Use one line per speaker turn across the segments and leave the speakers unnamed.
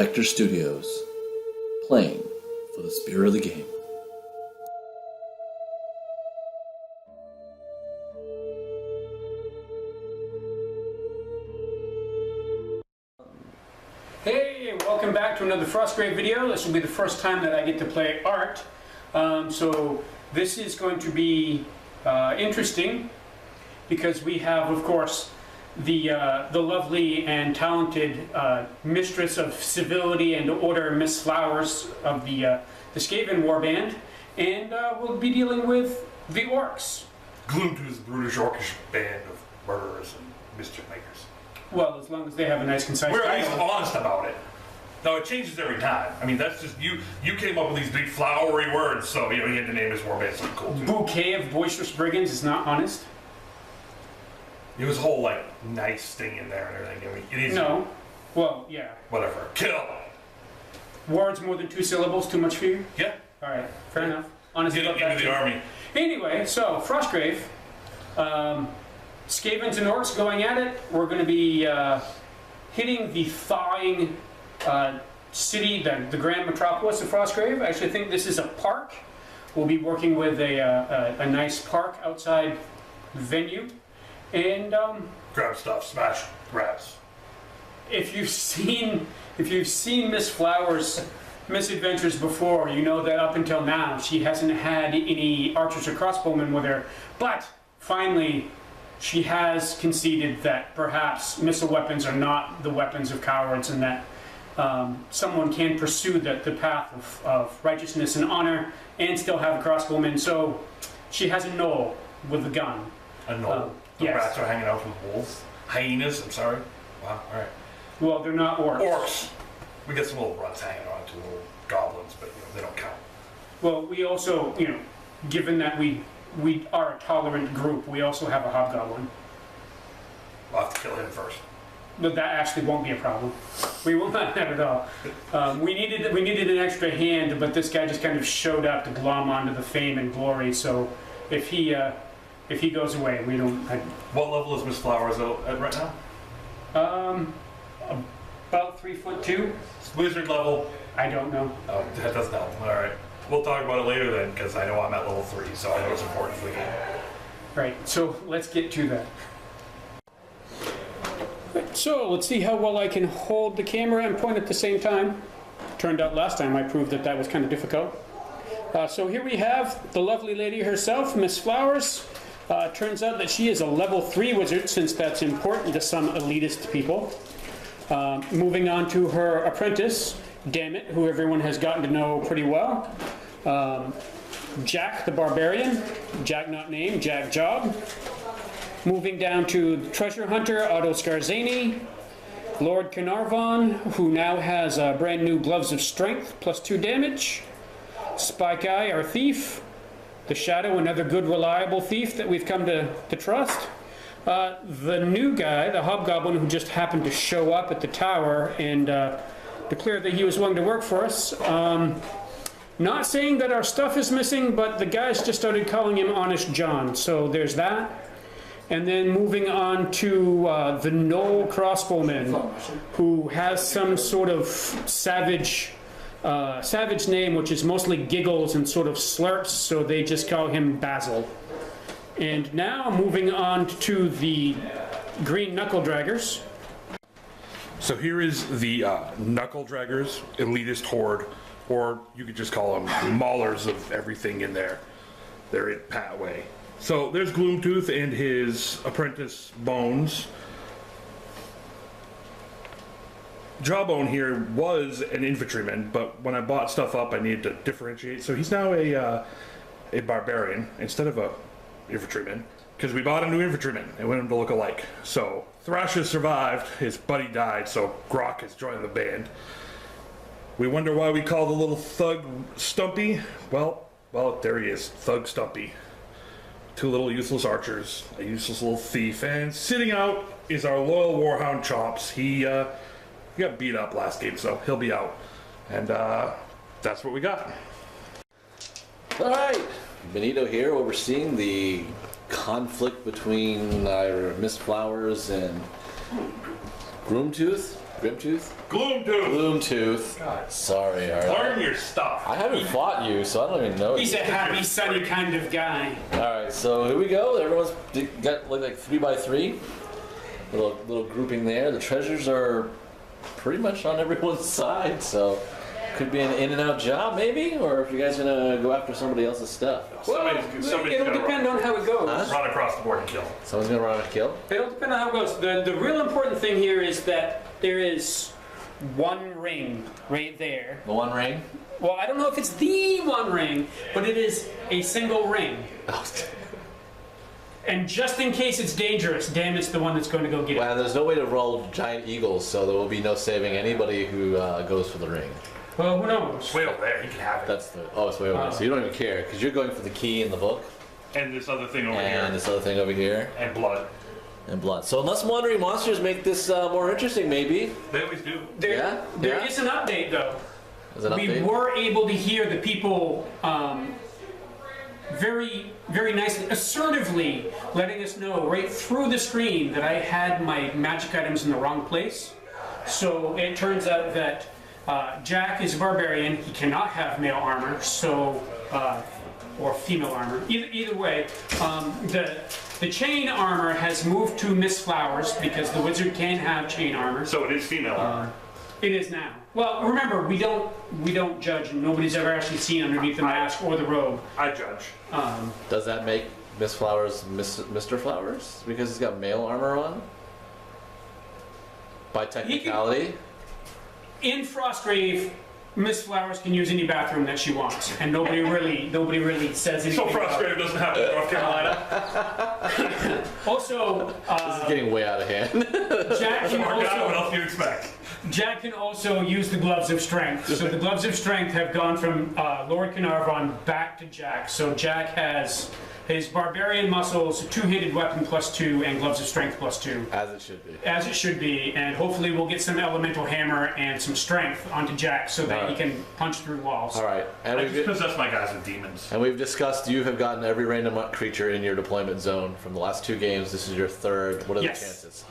Spectre Studios, playing for the spirit of the game.
Hey, welcome back to another Frostgrave video. This will be the first time that I get to play art. So this is going to be interesting because we have, of course, the lovely and talented mistress of civility and order, Miss Flowers of the Skaven warband, and we'll be dealing with the orcs.
Grimtooths Brutish Orcish band of murderers and mischief makers.
Well, as long as they have a nice concise
We're at least
title.
honest about it. Now it changes every time. I mean, that's just you. You came up with these big flowery words, so you had to name his warband something cool too.
Bouquet of boisterous brigands is not honest.
It was a whole like nice thing in there and everything. I mean, it is
No. Well, yeah.
whatever. Kill.
Words more than 2 syllables, too much for you?
Yeah.
All right, fair enough. Honest
Get
about that
into the
too.
army.
Anyway, so Frostgrave, Skavens and Orcs going at it. We're going to be hitting the thawing city, the grand metropolis of Frostgrave. I actually think this is a park. We'll be working with a nice park outside venue. And
Grab stuff, smash, grabs.
if you've seen Miss Flowers' misadventures before, you know that up until now she hasn't had any archers or crossbowmen with her. But finally, she has conceded that perhaps missile weapons are not the weapons of cowards, and that someone can pursue the path of righteousness and honor and still have a crossbowman. So she has a knoll with a gun.
A knoll. The
yes.
rats are hanging out with wolves. Hyenas. I'm sorry. Wow. All right.
Well, they're not orcs.
Orcs. We got some little rats hanging around too, little goblins, but they don't count.
Well, we also, given that we are a tolerant group, we also have a hobgoblin.
We'll have to kill him first.
But that actually won't be a problem. We will not have it all. We needed an extra hand, but this guy just kind of showed up to glom onto the fame and glory. So if he goes away, we don't.
What level is Miss Flowers at right now?
About 3'2".
Wizard level.
I don't know.
Oh, that doesn't help. All right. We'll talk about it later then, because I know I'm at level 3, so I know it's important for the game.
Right. So let's get to that. Right, so let's see how well I can hold the camera and point at the same time. Turned out last time I proved that was kind of difficult. So here we have the lovely lady herself, Miss Flowers. Turns out that she is a level 3 wizard, since that's important to some elitist people. Moving on to her apprentice, Dammit, who everyone has gotten to know pretty well. Jack the Barbarian, Jack not named, Jack Job. Moving down to the treasure hunter, Otto Scarzani. Lord Carnarvon, who now has brand new gloves of strength, +2 damage. Spike Eye, our thief. The Shadow, another good, reliable thief that we've come to trust. The new guy, the Hobgoblin, who just happened to show up at the tower and declared that he was willing to work for us. Not saying that our stuff is missing, but the guys just started calling him Honest John, so there's that. And then moving on to the Knoll Crossbowman, who has some sort of savage name, which is mostly giggles and sort of slurps, so they just call him Basil. And now moving on to the Green Knuckle Draggers.
So here is the Knuckle Draggers, elitist horde, or you could just call them maulers of everything in there. They're in Pat way. So there's Gloomtooth and his apprentice Bones. Jawbone here was an infantryman, but when I bought stuff up, I needed to differentiate. So he's now a barbarian instead of a infantryman, because we bought a new infantryman and wanted him to look alike. So Thrash has survived, his buddy died, so Grok has joined the band. We wonder why we call the little thug Stumpy. Well, there he is, Thug Stumpy. 2 little useless archers, a useless little thief, and sitting out is our loyal warhound Chomps. He got beat up last game, so he'll be out. And that's what we got.
Alright, Benito here, overseeing the conflict between Miss Flowers and Grimtooth. Grimtooth?
Gloomtooth.
Gloomtooth. Sorry, alright.
Learn your stuff.
I haven't fought you, so I don't even know
He's
you.
a happy, sunny kind of guy.
Alright, so here we go. Everyone's got like 3x3. Little grouping there. The treasures are pretty much on everyone's side, so could be an in and out job maybe, or if you guys are gonna go after somebody else's stuff.
Somebody's
It'll
gonna
depend on how it goes.
run across the board and kill.
Someone's gonna run a kill.
It'll depend on how it goes. The real important thing here is that there is one ring right there.
The one ring.
Well, I don't know if it's the one ring, but it is a single ring. And just in case it's dangerous, Dan is the one that's going to go get it.
Well, there's no way to roll giant eagles, so there will be no saving anybody who goes for the ring.
Well, who knows?
Way over there, you can have it.
That's the it's way over there. So you don't even care because you're going for the key in the book
And this other thing over
and
here.
this other thing over here
And blood.
and blood. So unless wandering monsters make this more interesting, maybe.
They always do.
There is an update, though.
Is it
We
update?
were able to hear the people very, very nicely, assertively letting us know right through the screen that I had my magic items in the wrong place. So it turns out that Jack is a barbarian. He cannot have male armor, so or female armor. Either way, the chain armor has moved to Miss Flowers because the wizard can have chain armor.
So it is female armor.
It is now. Well, remember, we don't judge. Nobody's ever actually seen underneath the mask or the robe.
I judge.
Does that make Miss Flowers Mr. Flowers because he's got male armor on? By technicality?
In Frostgrave, Miss Flowers can use any bathroom that she wants, and nobody really says anything.
So
about it.
Frostgrave doesn't happen in North Carolina.
Also,
This is getting way out of hand.
Jack can
What
also
else do you expect?
Jack can also use the gloves of strength. So the gloves of strength have gone from Lord Carnarvon back to Jack. So Jack has his barbarian muscles, two-handed weapon +2, and gloves of strength +2.
As it should be.
As it should be, and hopefully we'll get some elemental hammer and some strength onto Jack so that he can punch through walls.
All right, and
I
we've
just possess my guys with demons.
and we've discussed you have gotten every random creature in your deployment zone from the last 2 games. This is your 3rd. What are
Yes.
the chances?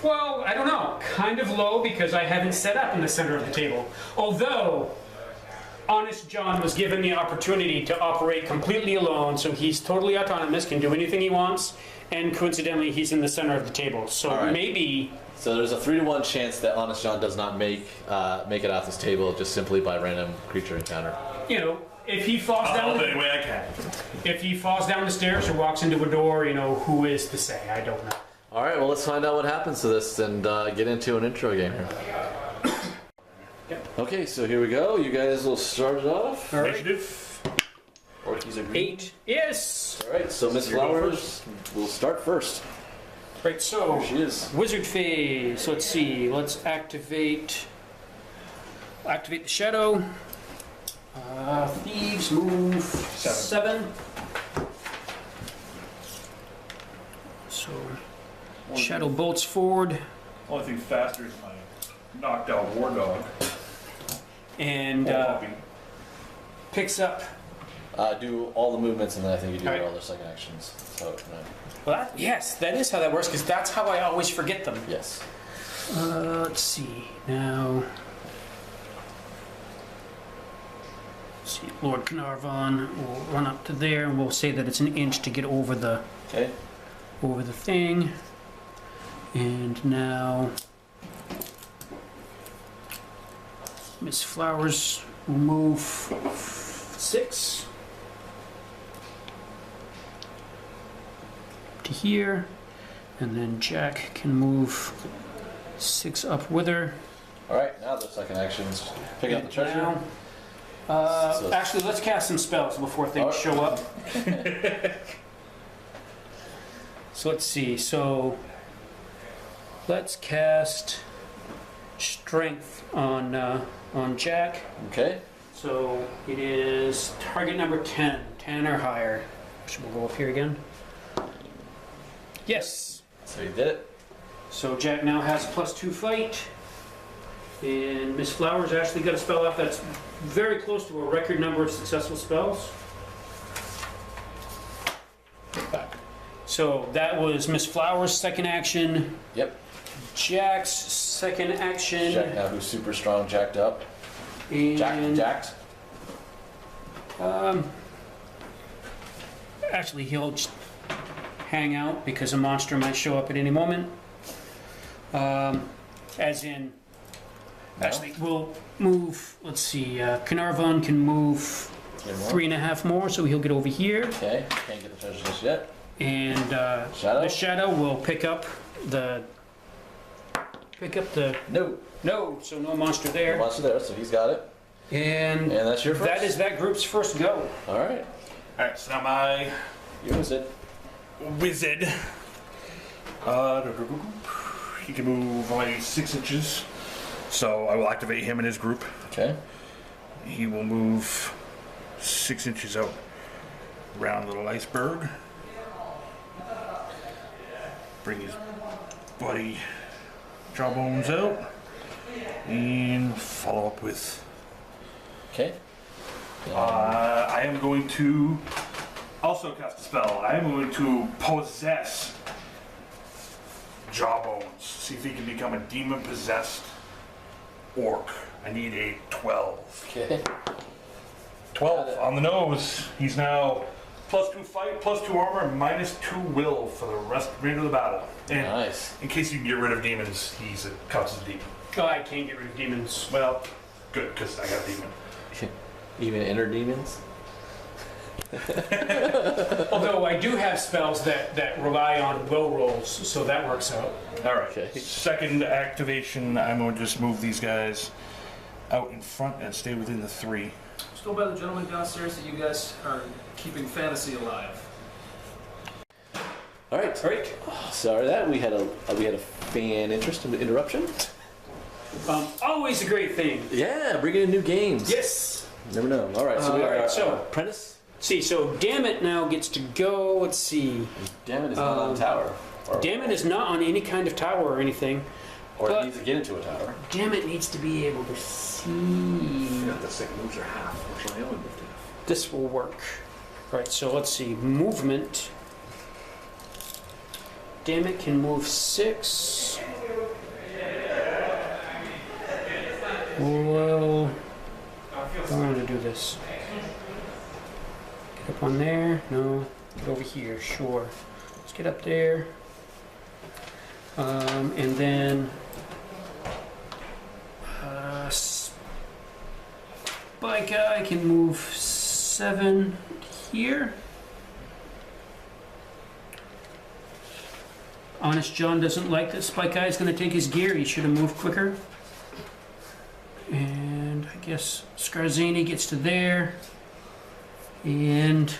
Well, I don't know. Kind of low because I haven't set up in the center of the table. Although, Honest John was given the opportunity to operate completely alone, so he's totally autonomous, can do anything he wants, and coincidentally, he's in the center of the table. So
All right.
maybe.
So there's a 3-to-1 chance that Honest John does not make it off this table just simply by random creature encounter.
You know, if he falls
I'll
down,
help any way I can.
if he falls down the stairs or walks into a door, you know, who is to say? I don't know.
All right, well let's find out what happens to this and get into an intro game here. Okay, so here we go. You guys will start it off.
All right.
Initiative.
Orkies agree.
8. Yes.
All right, so Miss
You go
Flowers will start first.
Right. So
Here she is.
wizard phase. Let's see. Let's activate the shadow. Thieves move 7. So shadow bolts forward
Only thing faster is my knocked out war dog.
and
Puppy.
picks up.
Do all the movements and then I think you do
All right.
all their second actions. So,
Well, yes, that is how that works because that's how I always forget them.
yes.
Let's see now. Let's see, Lord Carnarvon will run up to there, and we'll say that it's an inch to get over the
Okay.
thing. And now Miss Flowers will move 6 to here, and then Jack can move 6 up with her.
All right, now the second actions. Pick up the treasure.
Now,
So-
actually, let's cast some spells before things
Alright.
show up. So let's see. So let's cast Strength on Jack.
Okay.
So it is target number 10, 10 or higher. So we'll go up here again. Yes.
So you did it.
So Jack now has +2 fight. And Miss Flowers actually got a spell off that's very close to a record number of successful spells. So that was Miss Flowers' second action.
Yep.
Jack's second action.
Jack now who's super strong, jacked up.
And
Jacked.
actually, he'll just hang out because a monster might show up at any moment. As in,
No?
actually, we'll move. Let's see. Carnarvon can move 3.5 more, so he'll get over here.
Okay, can't get the treasures just yet.
And
Shadow?
the shadow will pick up the.
No.
No, so no monster there.
Monster there, so he's got it.
And
And that's your first.
that is that group's first go.
Alright.
Alright, so now my
Use it.
wizard. He can move only 6 inches. So I will activate him in his group.
Okay.
He will move 6 inches out around the little iceberg. Bring his buddy Jawbones out. And follow up with...
Okay.
I am going to also cast a spell. I am going to possess Jawbones. See if he can become a demon-possessed orc. I need a 12.
Okay.
12 on the nose. He's now +2 fight, +2 armor, -2 will for the remainder of the battle. And
Nice.
in case you can get rid of demons, he's counts as a demon.
Oh, I can't get rid of demons.
Well, good, because I got a demon.
Even inner demons?
Although I do have spells that rely on will rolls, so that works out.
All right.
Okay.
Second activation, I'm going to just move these guys out in front and stay within the 3.
Still by the gentleman downstairs that you guys are keeping fantasy alive.
Alright.
Great.
Sorry that we had a fan interest in the interruption.
Always a great thing.
Yeah, bringing in new games.
Yes.
Never know. Alright, so we are
Alright, so-
apprentice.
See, so Dammit now gets to go. Let's see.
Damn it, it's not on the tower. Or,
Dammit is not on any kind of tower or anything.
or
but-
it needs to get into a tower.
Dammit needs to be able to see.
The second moves are half, which I only moved half.
This will work. Alright, so let's see. Movement. Dammit can move 6. Well, I'm going to do this. Get up on there. No. Get over here. Sure. Let's get up there. And then Spike Eye can move 7 here. Honest John doesn't like that Spike Eye is going to take his gear. He should have moved quicker. And I guess Scarzini gets to there. And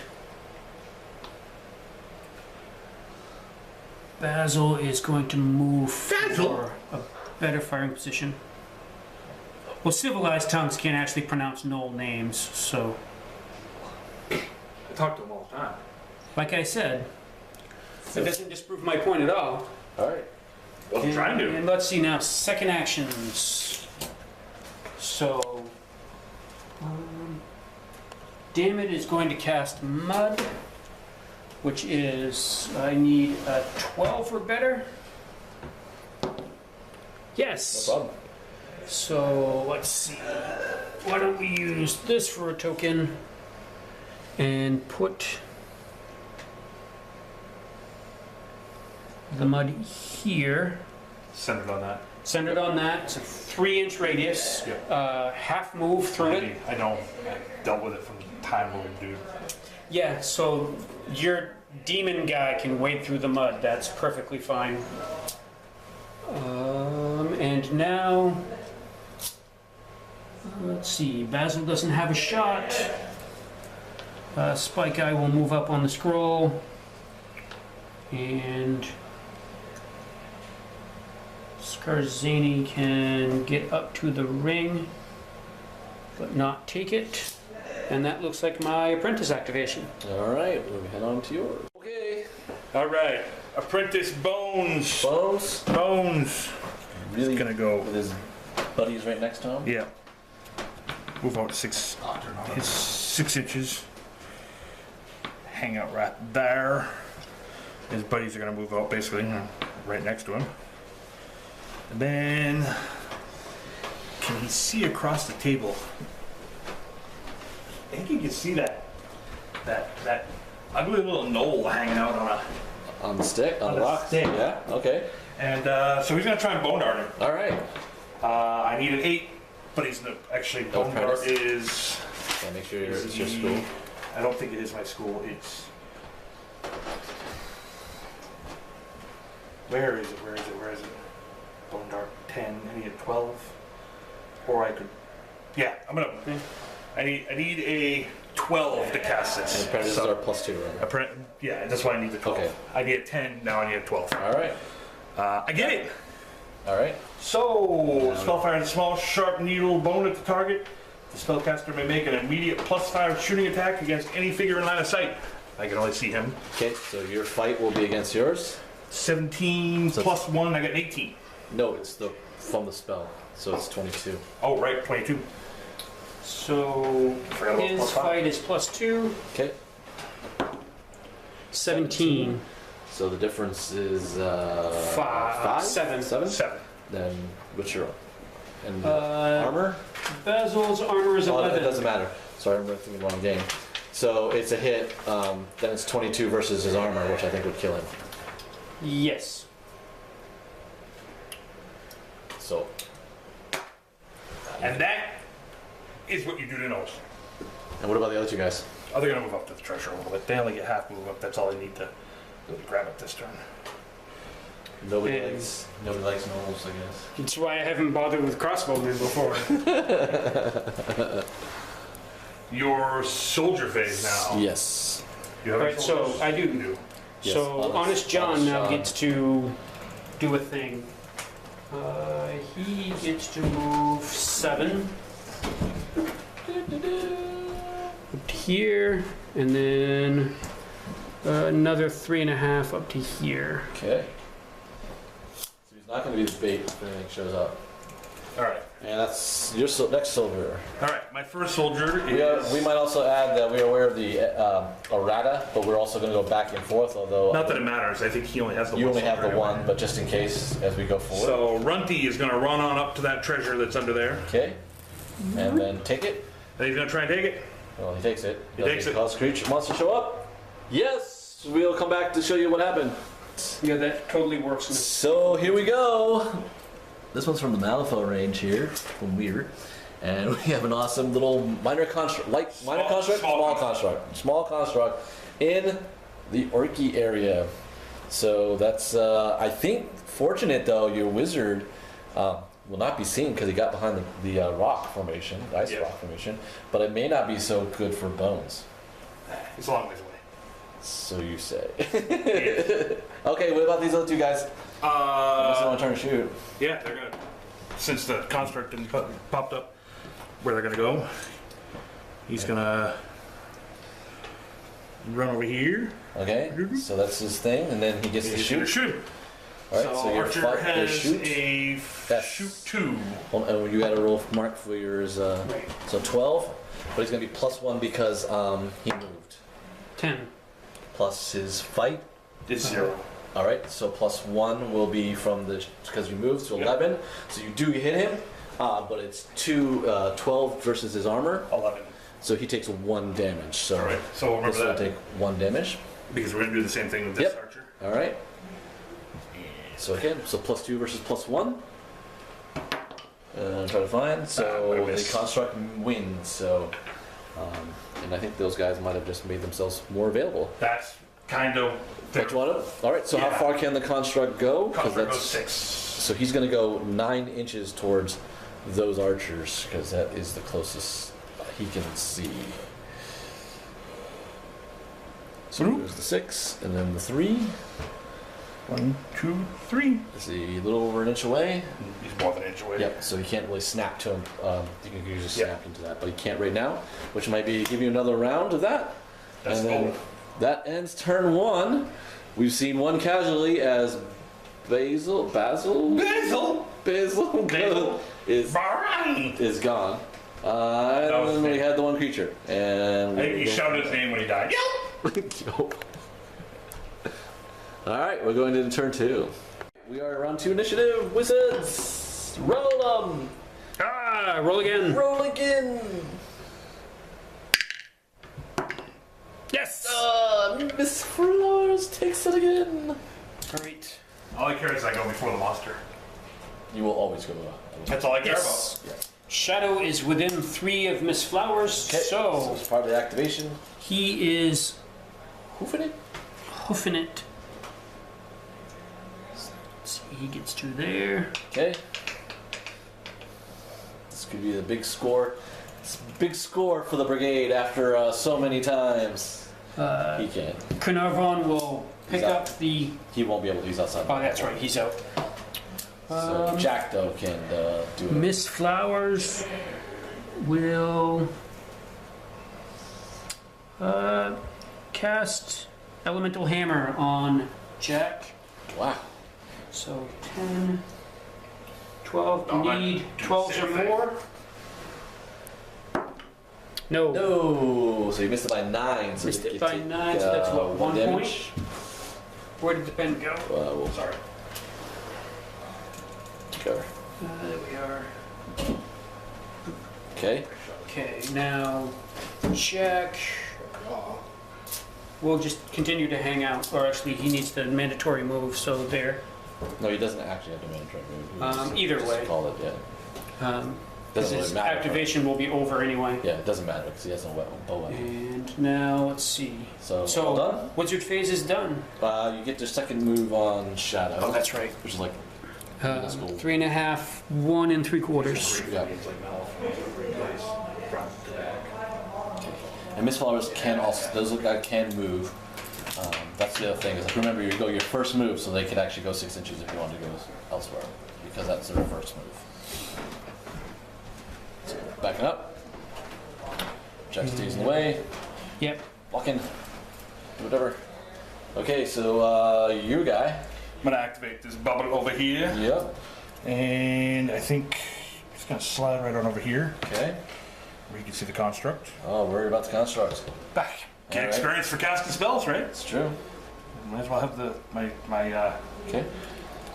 Basil is going to move for a better firing position. Well, civilized tongues can't actually pronounce null names, so
I talk to him all the time.
like I said, it doesn't disprove my point at all.
Alright.
Wasn't trying to.
And let's see now, second actions. So, Dammit is going to cast Mud, which is, I need a 12 or better.
No
Yes.
problem.
So, let's see. Why don't we use this for a token and put the mud here.
Centered on that.
Centered on that. It's a 3-inch radius.
Yep.
Half move through it.
I know. I dealt with it from the time when we do.
Yeah, so your demon guy can wade through the mud. That's perfectly fine. And now, let's see. Basil doesn't have a shot. Spike Eye will move up on the scroll. And Scarzini can get up to the ring, but not take it. And that looks like my apprentice activation.
Alright, we'll head on to yours. Okay.
All right. Apprentice Bones.
Bones.
Bones.
Really
He's gonna go.
with his buddies right next to him.
Yeah. Move out 6 inches. Hang out right there. His buddies are gonna move out basically right next to him. And then, can he see across the table? I think you can see that ugly little knoll hanging out
On the stick? On the
the
rock?
stick.
Yeah, okay.
and so he's gonna try and bone dart him.
All right.
I need an 8, but he's actually bone dart
apprentice?
is.
Yeah, make sure
is
it's your
the-
school.
I don't think it is my school. It's. Where is it? Where is it? Where is it? Bone dart 10. I need a 12. Or I could. Yeah, I'm gonna. I need a 12 to cast this.
And apprentices
So-
are +2, right?
Yeah, that's why I need the 12.
Okay.
I need a 10, now I need a 12.
All right.
I get it!
All right.
So, spell fires a small, sharp needle bone at the target. The spellcaster may make an immediate +5 shooting attack against any figure in line of sight. I can only see him.
Okay, so your fight will be against yours.
17
So-
plus 1, I got an 18.
No, it's from the spell, so it's 22.
Oh, right, 22.
So
Forgot about
his
plus five.
fight is +2,
Okay.
17.
So the difference is
Five, seven.
7.
7.
Then what's your and
Uh,
armor?
Basil's armor is
Oh,
11.
it doesn't matter. Sorry, I'm thinking the wrong game. So it's a hit. Then it's 22 versus his armor, which I think would kill him.
Yes.
So
And that is what you do to nose.
and what about the other two guys?
Oh, they're going to move up to the treasure a little bit. They only get half move up. That's all they need to grab it this turn.
Nobody
And-
likes normals, I guess.
That's why I haven't bothered with crossbowmen before.
Your soldier phase now.
Yes.
You have
Right, so
soldiers?
I do.
You do.
Yes,
So Honest John
Honest
now
John.
gets to do a thing. He gets to move 7 up to here, and then another 3.5 up to here.
Okay. So he's not going to be the bait if anything shows up.
All right.
And that's your next soldier.
All right. My first soldier is.
We might also add that we are aware of the errata, but we're also going to go back and forth, although
Not that it matters. I think he only has the
you
one.
only have the
soldier
one,
anyway.
but just in case as we go forward.
So Runty is going to run on up to that treasure that's under there.
Okay. And then take it.
And he's going to try and take it.
Well, he takes it.
He takes it.
Cause creature wants to show up. Yes! We'll come back to show you what happened.
Yeah, that totally works.
So here we go. This one's from the Malifaux range here, from Weird. And we have an awesome little minor construct, small construct in the Orky area. So that's, I think, fortunate though, your wizard will not be seen because he got behind the rock formation, the ice rock formation, but it may not be so good for bones.
He's a long ways away.
So you say.
Yeah.
Okay, what about these other two guys? Unless they want to turn and shoot.
Yeah, they're gonna. Since the construct didn't popped up, where they're gonna go? He's gonna run over here.
Okay, so that's his thing, and then he gets to
He's gonna
shoot.
shoot.
All right, so your
Archer
fight
has
is shoot.
a
That's-
shoot 2.
And you got a roll mark for yours.
Right.
So 12, but he's gonna be +1 because he moved.
10.
Plus his fight.
It's 0.
All right, so +1 will be from the because you moved to
Yep.
11. So you do hit him, but it's 12 versus his armor.
11.
So he takes 1 damage. So
All right. So
this
remember
will
that
take 1 damage.
because we're gonna do the same thing with this
Yep.
archer.
All right. So again, so +2 versus +1. Try to find.
I
So the
miss.
construct wins. So, and I think those guys might have just made themselves more available.
That's kind of.
What you want to? All right. So
Yeah.
how far can the construct go?
Construct goes 6.
So he's going to go 9 inches towards those archers because that is the closest he can see. So there's the 6, and then the 3.
1, 2, 3.
Is he a little over an inch away?
He's more than an inch away.
Yep, so you can't really snap to him. You can usually
Yep.
snap into that, but you can't right now, which might be give you another round of that.
That's
and then
cool.
that ends turn 1. We've seen one casualty as Basil
Basil.
is
Baran.
is gone.
was
And then we
me.
had the one creature. And
I think he shouted his name when he died. Yep.
All right, we're going into turn 2. we are round 2 initiative. Wizards, roll them.
Roll again.
Roll again.
Yes!
Miss Flowers takes it again.
Great.
All I care is I go before the monster.
You will always go.
That's all I care
Yes.
about.
Yeah.
Shadow is within 3 of Miss Flowers,
Okay.
so
it's part of the activation.
he is
Hoofing it.
hoofing it. Let's see, he gets to there.
Okay. This could be the big score. It's a big score for the brigade after so many times. He can.
Carnarvon will pick
He's out.
up the.
He won't be able to use outside.
Oh, that's right, he's out.
So Jack though can do it.
Miss Flowers will cast Elemental Hammer on Jack.
Wow.
So 10, 12,
Oh,
you need 12s or more. No.
No. So you missed it by 9. So
Missed
you
it by
take,
9, so that's what, 1 point?
damage.
Where did the pen go?
We'll
Sorry.
go.
There we are.
Okay.
Okay, now Jack will just continue to hang out, or actually he needs the mandatory move, so there.
No, he doesn't actually have to mandatory move. He just-
Either
just
way.
Call it, yeah.
Because
Doesn't
his
really matter.
activation will be over anyway.
Yeah, it doesn't matter because he has no weapon. Bow weapon.
And now let's see.
So,
So
all done.
Wizard phase is done.
You get your second move on Shadow.
Oh, that's right.
Which is like, that's cool.
3.5, 1 3/4.
Yeah. And Miss Flowers can also, those look like can move. That's the other thing, is like, remember you go your first move, so they can actually go 6 inches if you want to go elsewhere, because that's their first move. So, backing up. Jack stays in the way.
Yep.
Walking. Do whatever. Okay, so you guy.
I'm gonna activate this bubble over here,
Yep.
and I think it's gonna slide right on over here
Okay.
where you can see the construct.
Oh, worried about the construct.
Back. Get
All right.
experience for casting spells, right?
It's true.
Might as well have my
Okay.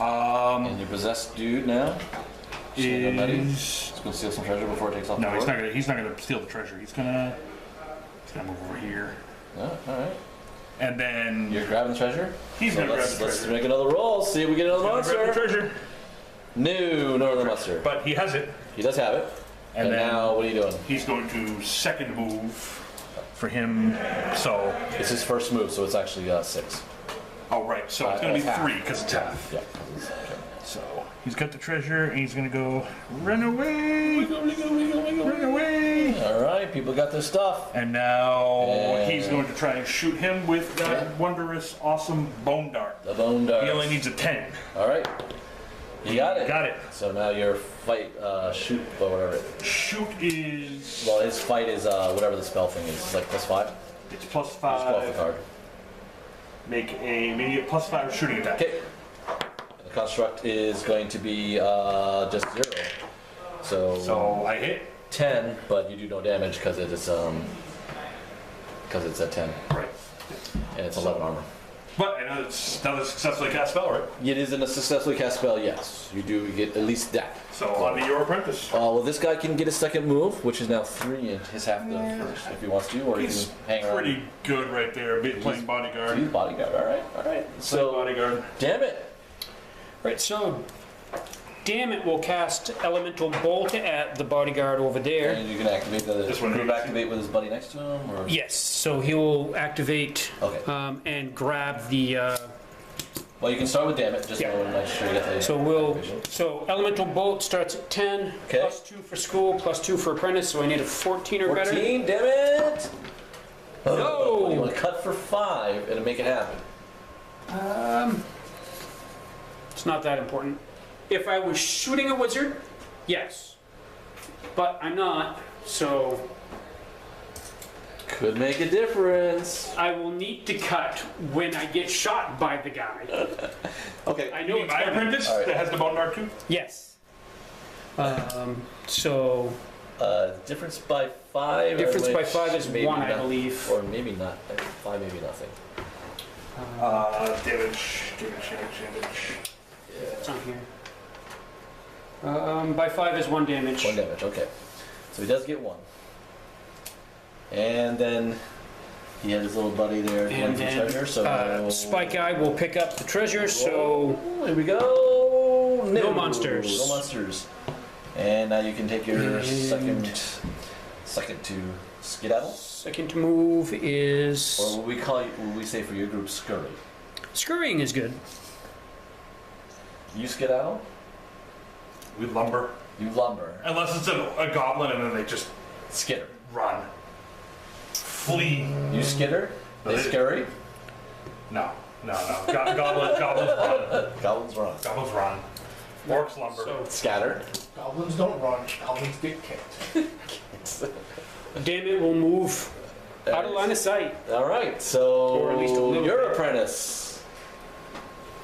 And your possessed dude now.
is
He's gonna steal some treasure before it takes off.
no,
the
he's
board.
not gonna. He's not gonna steal the treasure. He's gonna move over here,
Oh, all right.
and then
You're grabbing the treasure.
he's
So
gonna grab
let's
the treasure.
make another roll. See if we get another
He's gonna grab the
monster.
treasure,
No, no other monster.
but he has it,
He does have it.
and
And
then
now, what are you doing?
he's going to second move for him. So,
It's his first move, so it's actually 6.
oh right, so it's gonna be
Half.
3 because it's half.
Yeah. Okay.
So he's got the treasure, and he's gonna go run away, run away.
All right, people got their stuff.
And now
And-
he's going to try and shoot him with that
Okay.
wondrous, awesome bone dart.
The bone dart.
He only needs a 10.
All right. You got it.
Got it.
So now your fight, shoot, or whatever.
Shoot is
Well, his fight is whatever the spell thing is. It's like +5.
it's +5.
Just go off the card.
Make a immediate +5 shooting attack.
Okay. And the construct is going to be just 0.
So I hit.
10, but you do no damage because it's at 10
Right.
and it's 11 armor.
But I know it's another successfully cast spell, right?
It is in a successfully cast spell, yes. You do get at least that.
So I'll be your apprentice.
Well, this guy can get a second move, which is now 3 and his half the first, if he wants to, or
He's
he can hang around.
pretty good right there, playing
He's
bodyguard.
bodyguard, alright.
Playing
So,
bodyguard.
damn it.
Right, so damn it, we'll cast Elemental Bolt at the bodyguard over there.
And you can activate the
This one
group
here.
activate with his buddy next to him, or
Yes, so he will activate
Okay.
and grab the.
Well, you can start with damn it, just
Yeah.
to make sure you get the
So we'll.
activation.
So Elemental Bolt starts at 10,
Okay.
+2 for school, +2 for apprentice. So I need a 14 or better.
14, damn it!
No!
You want to cut for 5 and make it happen.
It's not that important. If I was shooting a wizard, yes, but I'm not. So
Could make a difference.
I will need to cut when I get shot by the guy.
Okay.
I know it's
My
coming.
apprentice
All right.
that has the bone dart too.
Yes. So
Difference by 5.
difference by
which
5 is
maybe
1, I
not-
believe.
Or maybe not. 5, maybe nothing.
Damage.
It's on here. By 5 is 1 damage.
1 damage, okay. So he does get 1. And then he had his little buddy there
And
going for
then
treasure, so...
Spike Eye will pick up the treasure, so
Here we go!
No monsters.
No monsters. And now you can take your
And-
second to skedaddle.
second move is...
Or what we say for your group, scurry.
Scurrying is good.
You skedaddle,
We lumber.
you lumber.
Unless it's a goblin and then they just
Skitter.
run. Flee.
You skitter, they
They-
scurry,
No. Goblins run.
goblins run.
Goblins run. Orcs lumber.
So,
Scatter.
Goblins don't run, goblins get kicked.
damn it, will move out of line of sight.
Alright, so
Or at least a little
your
bit.
apprentice.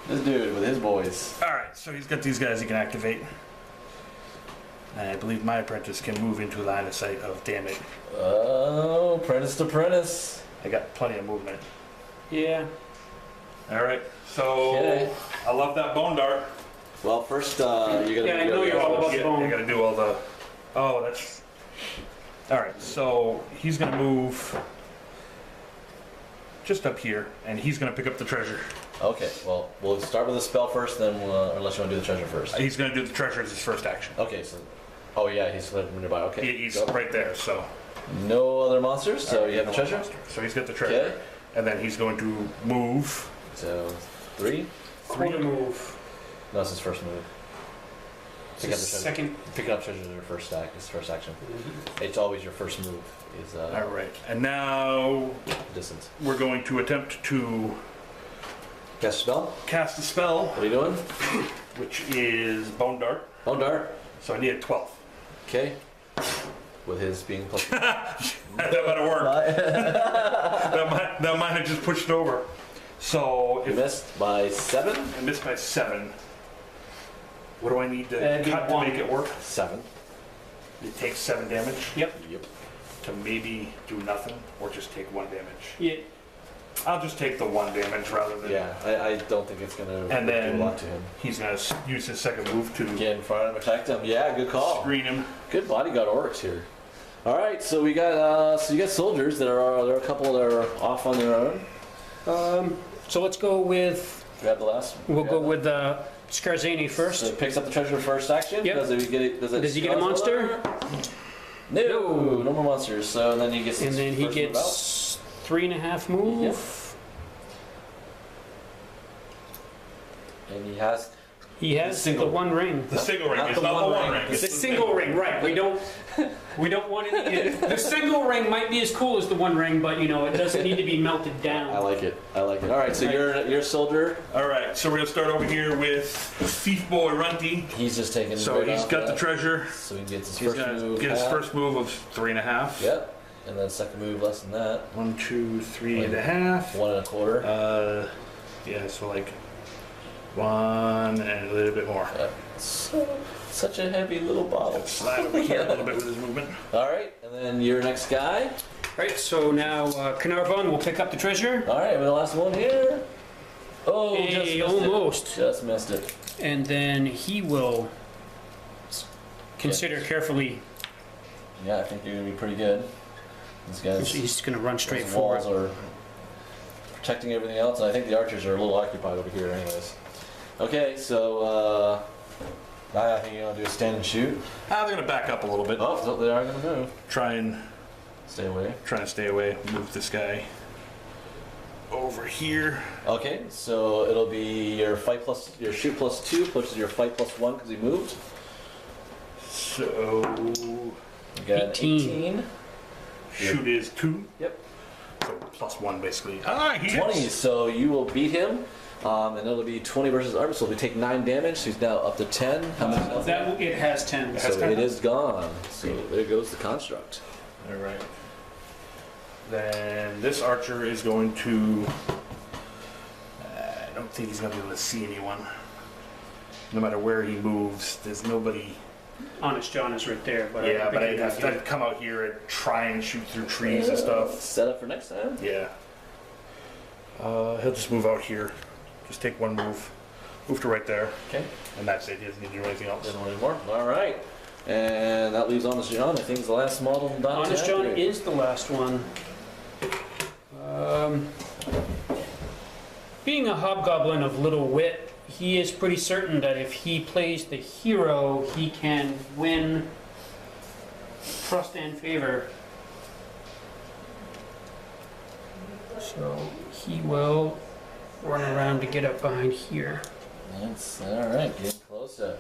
This dude with his boys.
Alright, so he's got these guys he can activate. And I believe my apprentice can move into line of sight of damn it.
Oh, apprentice to apprentice.
I got plenty of movement.
Yeah.
Alright, so
Okay.
I love that bone dart.
Well, first, you gotta
Yeah, I know you're all about the
I
bone.
gotta do all the. Oh, that's. Alright, so he's gonna move just up here, and he's gonna pick up the treasure.
Okay, well, we'll start with the spell first, then unless you want to do the treasure first.
He's gonna do the treasure as his first action.
Okay, so. Oh, yeah, he's nearby. Okay.
He's
go.
right there, so.
No other monsters, so you have the treasure?
So he's got the treasure.
Okay.
And then he's going to move.
So, 3?
Quarter move.
No, it's his first move. Pick up the treasure.
Second.
Picking up treasure is your first stack, his first action. It's always your first move, is
Alright, and now
distance.
we're going to attempt to
Cast a spell?
cast a spell,
What are you doing?
which is Bone Dart.
Bone dart.
So I need a 12.
Okay. With his being plus.
That might have worked. that might have just pushed over. So
You
if
missed by 7?
I missed by 7, what do I need to
That'd be
cut to
1.
make it work?
7.
It takes 7 damage
Yep.
Yep.
to maybe do nothing, or just take 1 damage.
Yeah.
I'll just take the 1 damage rather than.
Yeah, I don't think it's gonna
And then
do a lot to him.
he's gonna use his second move to
Get in front of him, attack him. Yeah, good call.
screen him.
Good bodyguard orcs here. All right, so we got you got soldiers that are there are a couple that are off on their own.
So let's go with...
Grab the last.
We'll
grab
go
the-
with Scarzani first.
So it picks up the treasure first action.
Yep.
Does he get it?
Does he get a monster?
No, no more monsters. So then he gets.
And
his
then he
first move out.
gets 3.5 move.
And he has.
He has the
Single.
1 ring.
The single ring.
Not
It's
the
not the
one
one
ring.
ring.
It's
It's
the single ring, right? We don't want any. The single ring might be as cool as the 1 ring, but you know it doesn't need to be melted
I
down.
like it. I like it. All right, so you're a soldier.
All right, so we're gonna start over here with Thief Boy Runty.
He's just taking.
So
right
he's
off
got the
that.
treasure.
So he gets his
He's
first
gonna
move.
get his
half.
first move of 3.5.
Yep. And then second move less than that.
1, 2, 3.5.
1 1/4.
Yeah, so like 1 and a little bit more.
Yep. So, such a heavy little bottle.
Slide over here a little bit with his movement.
All right, and then your next guy.
Right. So now Carnarvon will pick up the treasure.
All right, we're the last one here. Oh,
Hey,
just missed
almost.
it. Just missed it.
And then he will consider carefully.
Yeah, I think you're gonna be pretty good. These guys.
He's going to run straight
those
forward.
walls are protecting everything else, and I think the archers are a little occupied over here, anyways. Okay, so I think you're gonna do a stand and shoot.
They're gonna back up a little bit.
Oh, so they are gonna move.
Try to
Stay away.
stay away. Move this guy over here.
Okay, so it'll be your shoot plus 2, plus your fight plus 1 because he moved.
So
You got an
18.
shoot is 2.
Yep.
So plus 1 basically. He
20,
hits.
so you will beat him. And it'll be 20 versus armor, so we take 9 damage, so he's now up to 10. How much health?
It has 10.
So it is gone. So there goes the construct.
All right. Then this archer is going to. I don't think he's gonna be able to see anyone. No matter where he moves, there's nobody.
Honest John is right there, but
Yeah, but
I'd
I'd have to come out here and try and shoot through trees and stuff.
Set up for next time.
Yeah. He'll just move out here. Just take 1 move. Move to right there,
Okay.
and that's it. He doesn't need to do anything else.
Doesn't want any more. All right. And that leaves Honest John. I think is the last model done.
Honest John is the last one. Being a hobgoblin of little wit, he is pretty certain that if he plays the hero, he can win trust and favor. So he will run around to get up behind here.
That's all right. Getting closer.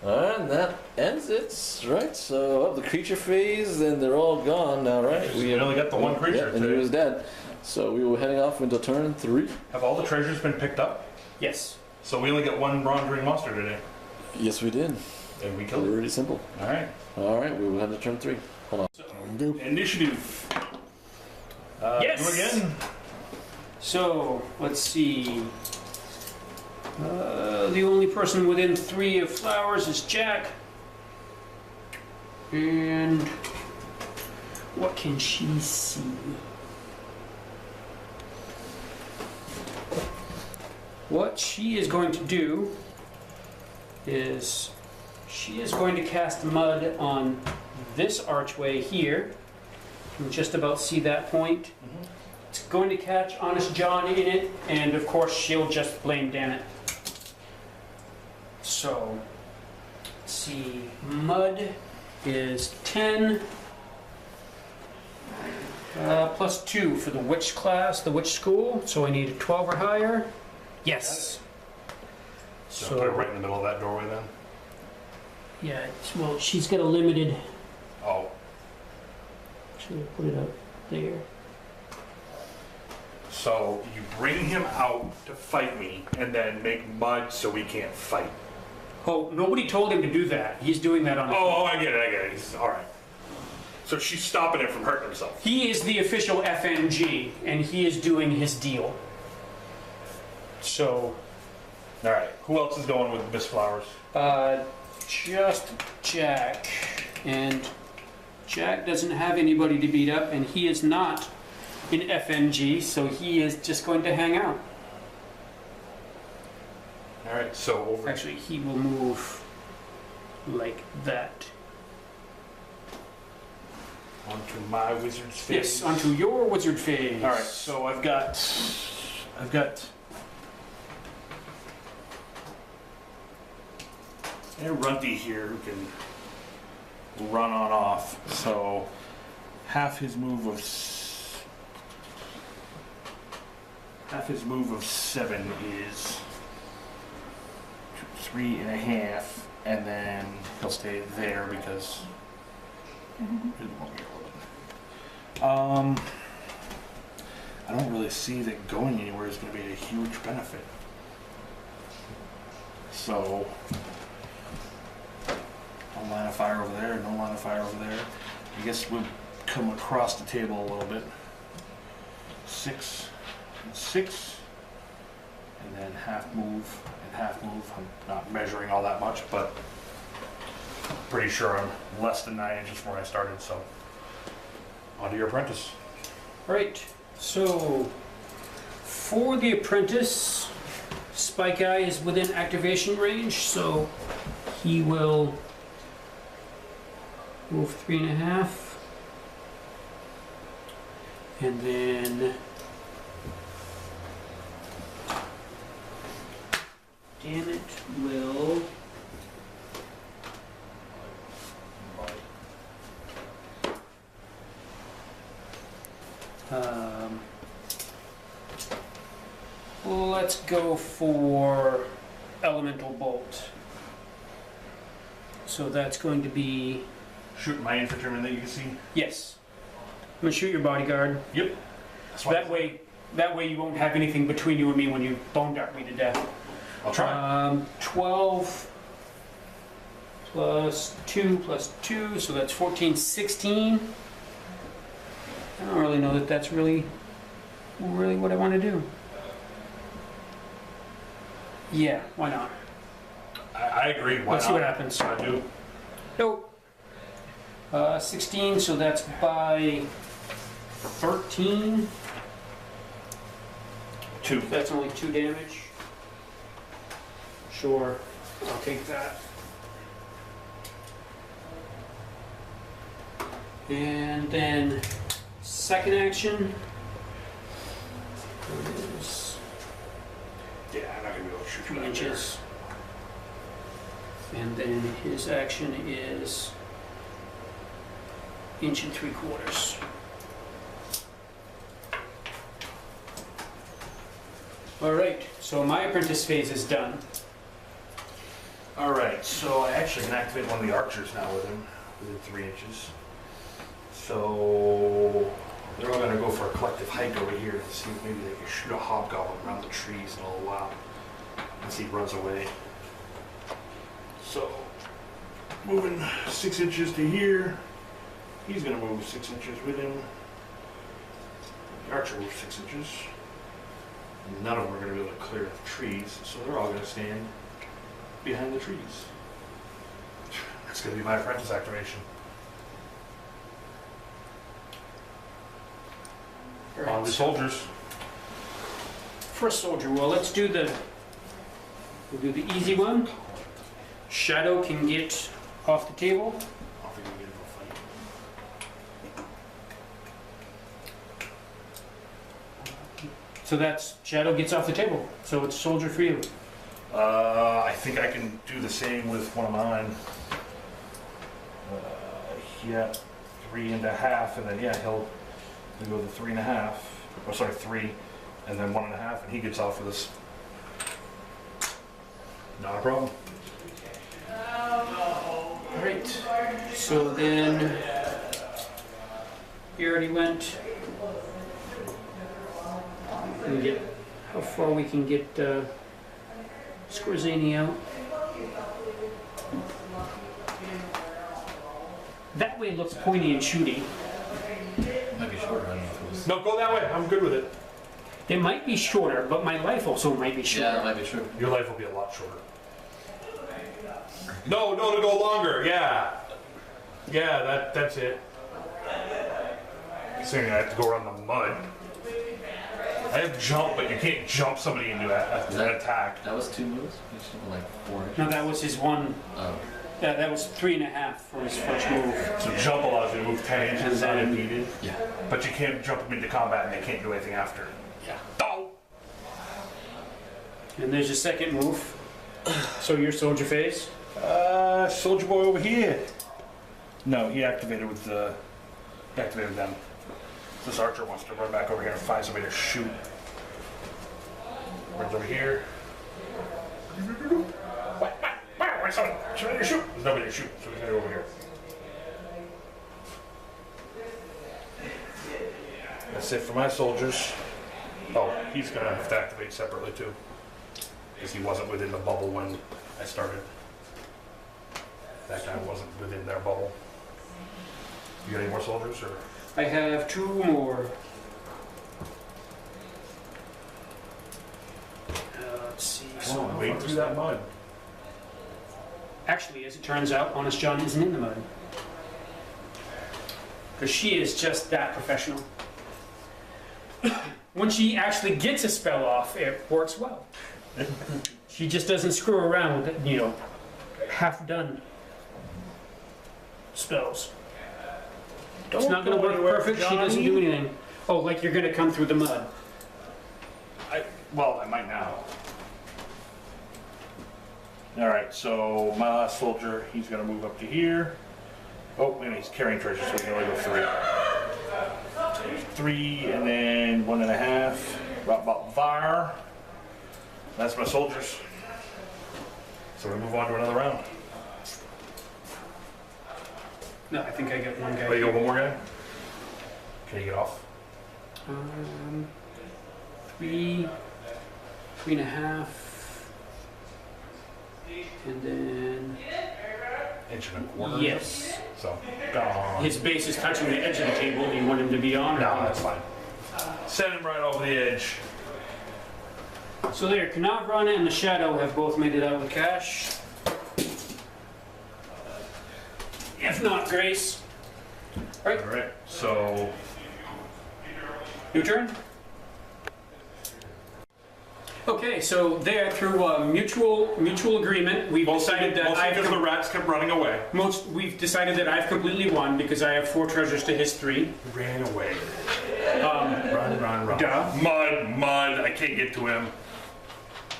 All right, and that ends it. Right. So the creature phase, then they're all gone now. Right.
We only got the one creature.
Yeah, and he was dead. So we were heading off into turn 3.
Have all the treasures been picked up?
Yes.
So we only got one wandering monster today.
Yes, we did.
And we killed it.
Pretty simple.
All right.
All right, we will head to turn 3. Hold on.
Initiative.
Yes.
Do it again.
So, let's see. The only person within 3 of flowers is Jack. And what can she see? What she is going to do is she is going to cast mud on this archway here. You can just about see that point. It's going to catch Honest John in it, and of course she'll just blame Dammit. So, let's see, mud is 10, plus 2 for the witch class, the witch school, so I need a 12 or higher. Yes.
So put it right in the middle of that doorway then?
Yeah, well, she's got a limited,
Oh.
should I put it up there?
So you bring him out to fight me and then make mud so we can't fight.
Oh, nobody told him to do that. He's doing that on his own.
Oh, I get it. All right. So she's stopping him from hurting himself.
He is the official FNG, and he is doing his deal. So,
All right. Who else is going with Miss Flowers?
just Jack. And Jack doesn't have anybody to beat up, and he is not in FNG, so he is just going to hang out.
All right. So over.
Actually, he will move like that.
Onto my wizard's face.
Yes, onto your wizard phase.
All right. So I've got a Runty here who can run on off. So half his move of 7 is 3.5, and then he'll stay there because he doesn't want me to roll it. I don't really see that going anywhere is going to be a huge benefit. So, no line of fire over there, no line of fire over there. I guess we'll come across the table a little bit. 6 and 6, and then half move and half move. I'm not measuring all that much, but pretty sure I'm less than 9 inches from where I started. So, on to your apprentice.
Right, so for the apprentice, Spike Eye is within activation range, so he will move 3.5, and then Dammit will let's go for Elemental Bolt. So that's going to be,
Shoot my infantryman that you can see.
yes. I'm gonna shoot your bodyguard.
Yep.
That way you won't have anything between you and me when you bone dart me to death.
I'll try.
12 plus 2, so that's 14, 16. I don't really know that that's really what I want to do. Yeah, why not?
I agree. Why
Let's
not?
see what happens.
I do.
Nope. 16, so that's by 13.
2.
That's only 2 damage. Sure, I'll take that. And then second action is
Yeah, I'm not gonna be able to shoot
3
from that
inches. And then his action is 1 3/4 inches. All right, so my apprentice phase is done.
All right, so I actually can activate one of the archers now with him, within 3 inches. So they're all gonna go for a collective hike over here to see if maybe they can shoot a hobgoblin around the trees in a little while and see if he runs away. So moving 6 inches to here, he's gonna move 6 inches with him. The archer moves 6 inches. None of them are gonna be able to clear the trees, so they're all gonna stand behind the trees. That's gonna be my apprentice activation.
All right,
On the soldiers.
first soldier, well, we'll do the easy one. Shadow can get off the table.
I'll figure we get into a fight.
So that's Shadow gets off the table. So it's soldier for you.
I think I can do the same with one of mine. Yeah, 3.5, and then yeah, he'll go the 3.5. Oh, sorry, 3, and then 1.5, and he gets off for this. Not a problem.
All right. So then he already went. We get how far we can get Scorzani out. That way it looks pointy and shooty.
Might be shorter. I don't know if it was.
No, go that way. I'm good with it.
It might be shorter, but my life also might be shorter.
Yeah, it might be true.
Your life will be a lot shorter. No, to go longer. Yeah. Yeah, that's it. Saying I have to go around the mud. I have jump, but you can't jump somebody into an attack.
That was 2 moves? It's something like 4 inches.
No, that was his one.
Oh.
That was 3.5 for his first move.
So jump allows you to move 10 inches unimpeded,
Yeah.
but you can't jump them into combat and they can't do anything after.
Yeah.
Oh!
And there's your second move. So your soldier phase.
Soldier boy over here. No, he activated with the. He activated them. This archer wants to run back over here and find somebody to shoot. Runs over here. Wait, somebody to shoot. There's nobody to shoot, so he's gonna go over here. That's it for my soldiers. Oh, he's gonna have to activate separately too, because he wasn't within the bubble when I started. That guy wasn't within their bubble. You got any more soldiers, or?
I have 2 more. Let's see. So
Wade through that mud.
actually, as it turns out, Honest John isn't in the mud. Because she is just that professional. When she actually gets a spell off, it works well. She just doesn't screw around with, half-done spells. It's not going to work perfect. She doesn't do anything. Oh, like you're going to come through the mud.
Well, I might now. All right, so my last soldier, he's gonna move up to here. Oh, and he's carrying treasure, so he can only go 3. 3, and then 1.5. About there. That's my soldiers. So we move on to another round.
No, I think I get one guy.
Oh, you got one more guy? Can you get off?
3, 3.5, and then
1.25 inches.
yes,
So, gone.
his base is touching the edge of the table. Do you want him to be on?
No, that's fine. Send him right over the edge.
So there, Canavron and the Shadow have both made it out with cash. If not, Grace. All right,
All right, so
your turn. Okay, so there, through mutual agreement, we've decided that
mostly because the rats kept running away.
we've decided that I've completely won because I have 4 treasures to his 3.
Ran away. Run.
Duh.
Mud. I can't get to him.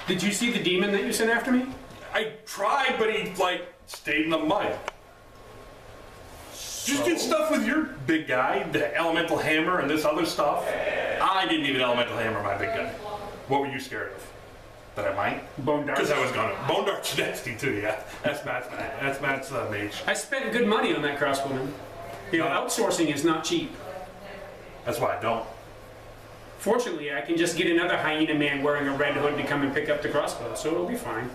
Did you see the demon that you sent after me?
I tried, but he stayed in the mud. Just did stuff with your big guy, the elemental hammer and this other stuff. I didn't need an elemental hammer, my big guy. What were you scared of? That I might?
Bone darts.
Because I was gonna. Bone darts nasty too, yeah. That's Matt's mage.
I spent good money on that crossbowman. You know, outsourcing is not cheap.
That's why I don't.
Fortunately, I can just get another hyena man wearing a red hood to come and pick up the crossbow, so it'll be fine.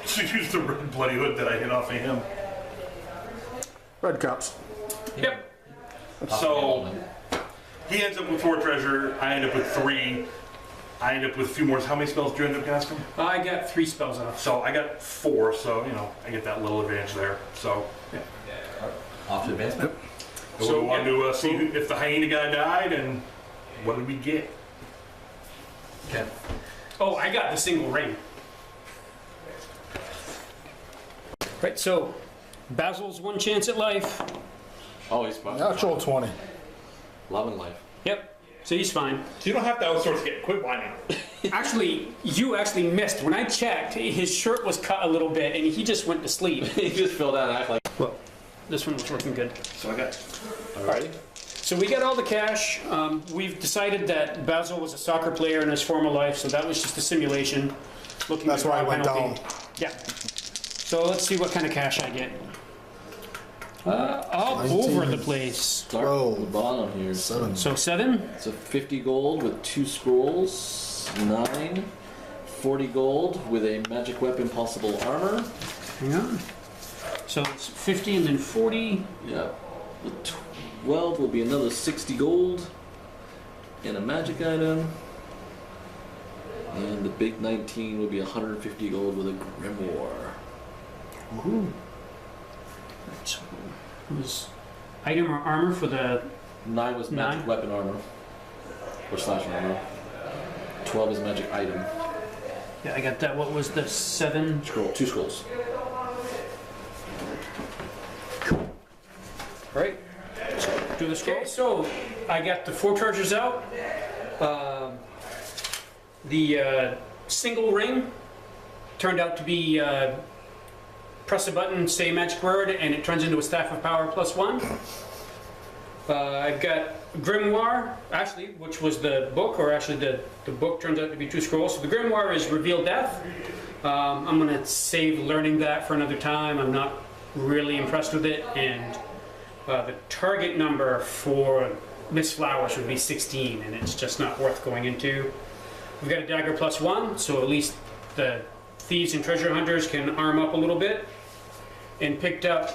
So use the red bloody hood that I hit off of him.
Red cups.
Yep.
So he ends up with 4 treasure. I end up with 3. I end up with a few more. How many spells do you end up casting?
I got 3 spells off.
So I got 4. So I get that little advantage there. So
Off to advancement.
so we want to see if the hyena guy died and what did we get?
Okay.
Oh, I got the single ring. Right, so Basil's 1 chance at life.
Oh, he's fine.
Natural 20.
Love and life.
Yep, so he's fine.
So you don't have to outsource it. Quit whining.
Actually, you actually missed. When I checked, his shirt was cut a little bit and he just went to sleep.
He just filled out and act like.
Well, this one was looking good.
So I got.
Alrighty.
So we got all the cash. We've decided that Basil was a soccer player in his former life, so that was just a simulation.
That's why I went
penalty.
down.
Yeah. So let's see what kind of cash I get. All
19.
over the place.
Start from the bottom here.
7.
So 7.
So 50 gold with 2 scrolls. 9. 40 gold with a magic weapon, possible armor.
Hang on. So it's 50 and then 40.
Yeah. The 12 will be another 60 gold. And a magic item. And the big 19 will be 150 gold with a grimoire.
Ooh. So was item or armor for the
9 was magic
9?
weapon armor. Or slash armor. 12 is magic item.
Yeah, I got that. What was the 7?
Scroll. 2 scrolls.
Right. Do the scroll. Okay, so I got the 4 treasures out. The single ring turned out to be press a button, say a magic word, and it turns into a staff of power +1. I've got grimoire, actually, which was the book, or actually the book turns out to be 2 scrolls. So the grimoire is reveal death. I'm going to save learning that for another time. I'm not really impressed with it, and the target number for Miss Flowers would be 16, and it's just not worth going into. We've got a dagger +1, so at least the thieves and treasure hunters can arm up a little bit. And picked up,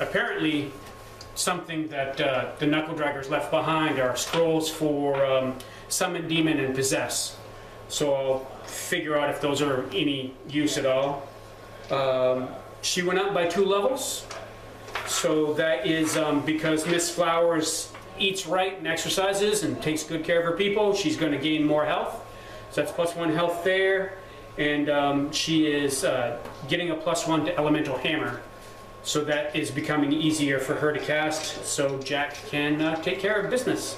apparently, something that the knuckle draggers left behind are scrolls for summon, demon, and possess. So I'll figure out if those are any use at all. She went up by 2 levels. So that is because Miss Flowers eats right and exercises and takes good care of her people. She's going to gain more health. So that's +1 health there. And she is getting a +1 to elemental hammer. So that is becoming easier for her to cast, so Jack can take care of business.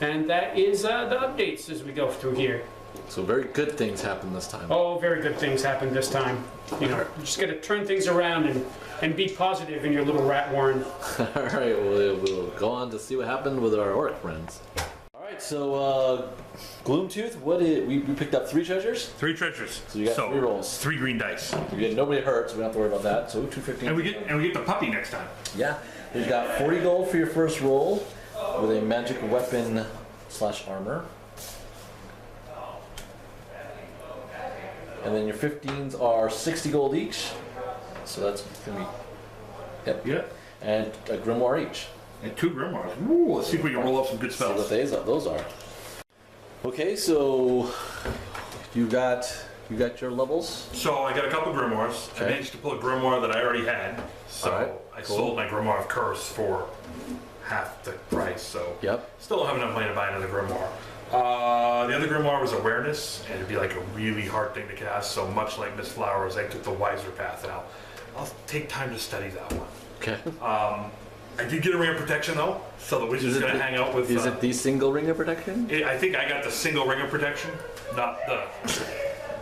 And that is the updates as we go through here.
So very good things happen this time.
Oh, very good things happened this time. You know, you just got to turn things around and be positive in your little rat warren.
Alright, we'll go on to see what happened with our orc friends. Alright, so Gloomtooth, we picked up 3 treasures?
3 treasures.
So you got 3 rolls.
3 green dice.
We get nobody hurt, so we don't have to worry about that. So 215.
And we get the puppy next time.
Yeah. You've got 40 gold for your first roll with a magic weapon / armor. And then your 15s are 60 gold each. So that's going to be... Yep.
Yeah.
And a grimoire each.
And 2 grimoires. Ooh, let's see if we can roll up some good
See what
spells.
those are. Okay, so you got your levels.
So I got a couple grimoires.
Okay.
I managed to pull a grimoire that I already had. So
Alright,
I
cool.
sold my grimoire of curse for half the price. So
Yep.
still don't have enough money to buy another grimoire. The other grimoire was awareness, and it'd be like a really hard thing to cast. So much like Miss Flowers, I took the wiser path, and I'll take time to study that one.
Okay.
I did get a ring of protection though, so the wizard's gonna hang out with.
Is it the single ring of protection?
I think I got the single ring of protection, not the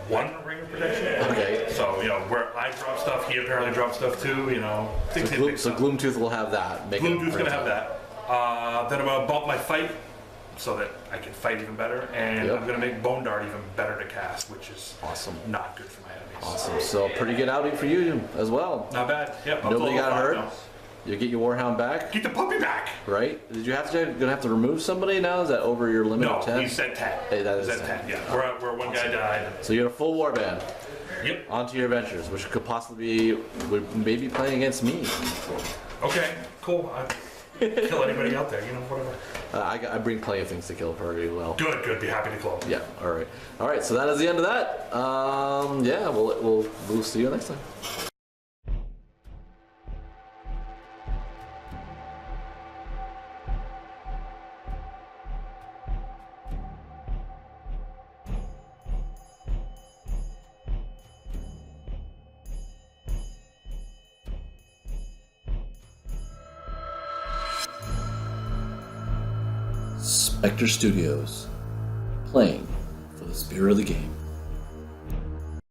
one ring of protection.
Okay.
So where I drop stuff, he apparently dropped stuff too.
So Gloomtooth will have that.
Gloomtooth's gonna have that. Then I'm gonna bump my fight so that I can fight even better, and I'm gonna make Bone Dart even better to cast, which is
awesome.
Not good for my enemies.
Awesome. So pretty good outing for you as well.
Not bad. Yep.
Nobody got hurt.
Now.
You get your Warhound back.
Get the puppy back.
Right? Did you gonna have to remove somebody now? Is that over your limit of 10?
No, we said 10.
Hey, that is
said 10. Yeah. Where one guy died.
So you're a full warband.
Yep.
Onto your adventures, which could possibly maybe playing against me.
Okay. Cool. Kill anybody out there, whatever.
I bring plenty of things to kill pretty well.
Good. Be happy to close.
Yeah. All right. So that is the end of that. Yeah. We'll see you next time. Spectre Studios, playing for the spirit of the game.